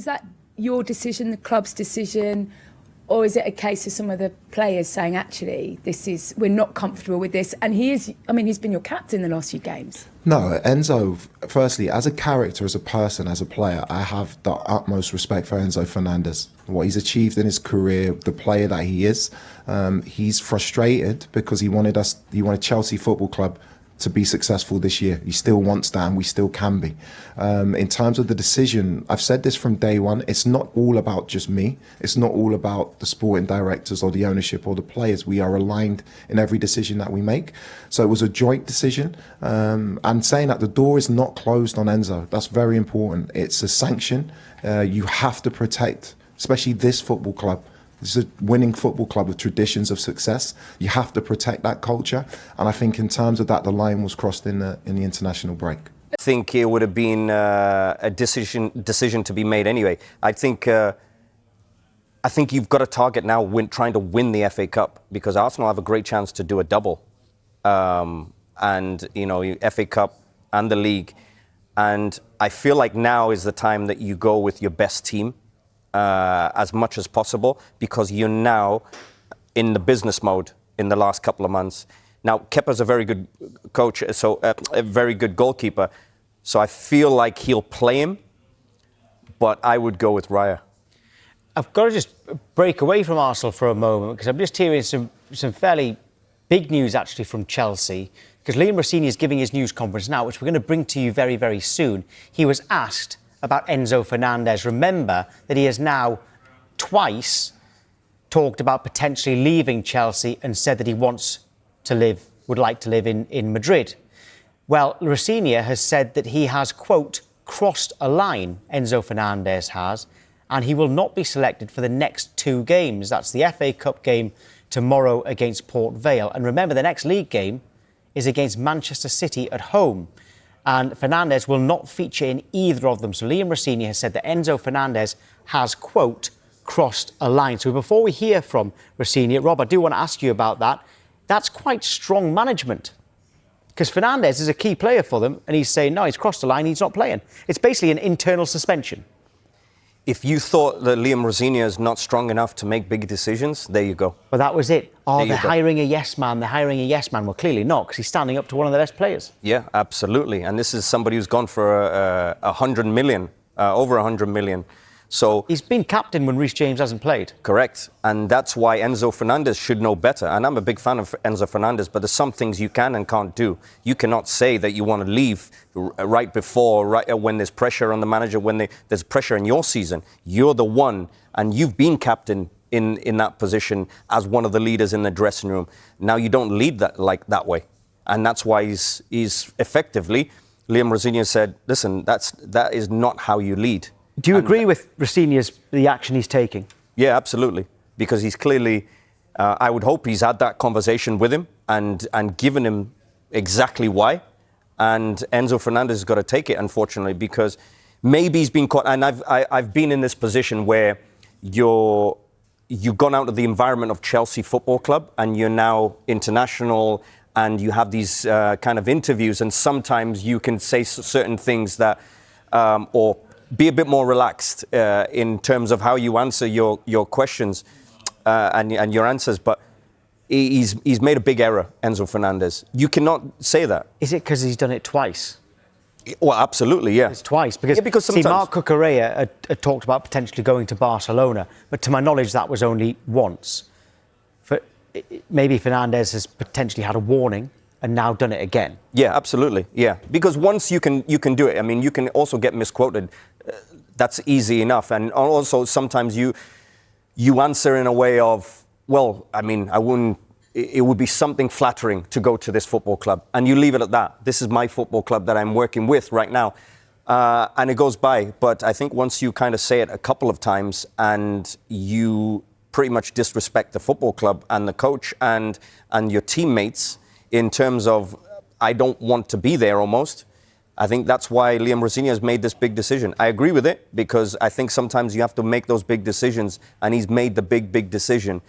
was that your decision, the club's decision, or is it a case of some of the players saying, actually, we're not comfortable with this? And he's been your captain the last few games. No, Enzo, firstly, as a character, as a person, as a player, I have the utmost respect for Enzo Fernandez. What he's achieved in his career, the player that he is. He's frustrated because he wanted Chelsea Football Club to be successful this year. He still wants that, and we still can be. In terms of the decision, I've said this from day one, it's not all about just me. It's not all about the sporting directors or the ownership or the players. We are aligned in every decision that we make. So it was a joint decision. And saying that the door is not closed on Enzo, that's very important. It's a sanction. You have to protect, especially this football club. This is a winning football club with traditions of success. You have to protect that culture. And I think in terms of that, the line was crossed in the international break. I think it would have been a decision to be made anyway. I think you've got a target now trying to win the FA Cup, because Arsenal have a great chance to do a double. And, FA Cup and the league. And I feel like now is the time that you go with your best team. As much as possible, because you're now in the business mode in the last couple of months. Now, Kepa's a very good coach, so a very good goalkeeper. So I feel like he'll play him, but I would go with Raya. I've got to just break away from Arsenal for a moment, because I'm just hearing some fairly big news actually from Chelsea, because Liam Rossini is giving his news conference now, which we're going to bring to you very, very soon. He was asked about Enzo Fernandez. Remember that he has now twice talked about potentially leaving Chelsea and said that he would like to live in Madrid. Well, ROSENIOR has said that he has, quote, crossed a line, Enzo Fernandez has, and he will not be selected for the next 2 games. That's the FA Cup game tomorrow against Port Vale. And remember, the next league game is against Manchester City at home. And Fernandez will not feature in either of them. So Liam Rossini has said that Enzo Fernandez has, quote, crossed a line. So before we hear from Rossini, Rob, I do want to ask you about that. That's quite strong management, because Fernandez is a key player for them, and he's saying, no, he's crossed the line, he's not playing. It's basically an internal suspension. If you thought that Liam Rossini is not strong enough to make big decisions, there you go. Well, that was it. Oh, they're hiring a yes man. They're hiring a yes man. Well, clearly not, because he's standing up to one of the best players. Yeah, absolutely. And this is somebody who's gone for 100 million, over 100 million. So he's been captain when Reece James hasn't played. Correct. And that's why Enzo Fernandez should know better. And I'm a big fan of Enzo Fernandez, but there's some things you can and can't do. You cannot say that you want to leave right when there's pressure on the manager, when there's pressure in your season. You're the one, and you've been captain in that position as one of the leaders in the dressing room. Now you don't lead that way. And that's why he's effectively, Liam Rossini said, listen, that is not how you lead. Do you agree with Rossini's the action he's taking? Yeah, absolutely. Because he's clearly, I would hope he's had that conversation with him and given him exactly why. And Enzo Fernandez has got to take it, unfortunately, because maybe he's been caught. And I've been in this position where you've gone out of the environment of Chelsea Football Club and you're now international, and you have these kind of interviews, and sometimes you can say certain things that, or be a bit more relaxed in terms of how you answer your questions and your answers. But he's made a big error, Enzo Fernandez. You cannot say that. Is it because he's done it twice? Well, absolutely, yeah. It's twice. Because see, Marc Cucurella had talked about potentially going to Barcelona, but to my knowledge, that was only once. Maybe Fernandez has potentially had a warning and now done it again. Yeah, absolutely, yeah. Because once you can do it. I mean, you can also get misquoted. That's easy enough. And also sometimes you answer in a way of, well, I mean, it would be something flattering to go to this football club. And you leave it at that. This is my football club that I'm working with right now. And it goes by. But I think once you kind of say it a couple of times and you pretty much disrespect the football club and the coach and your teammates in terms of, I don't want to be there almost. I think that's why Liam Rossini has made this big decision. I agree with it, because I think sometimes you have to make those big decisions, and he's made the big decision.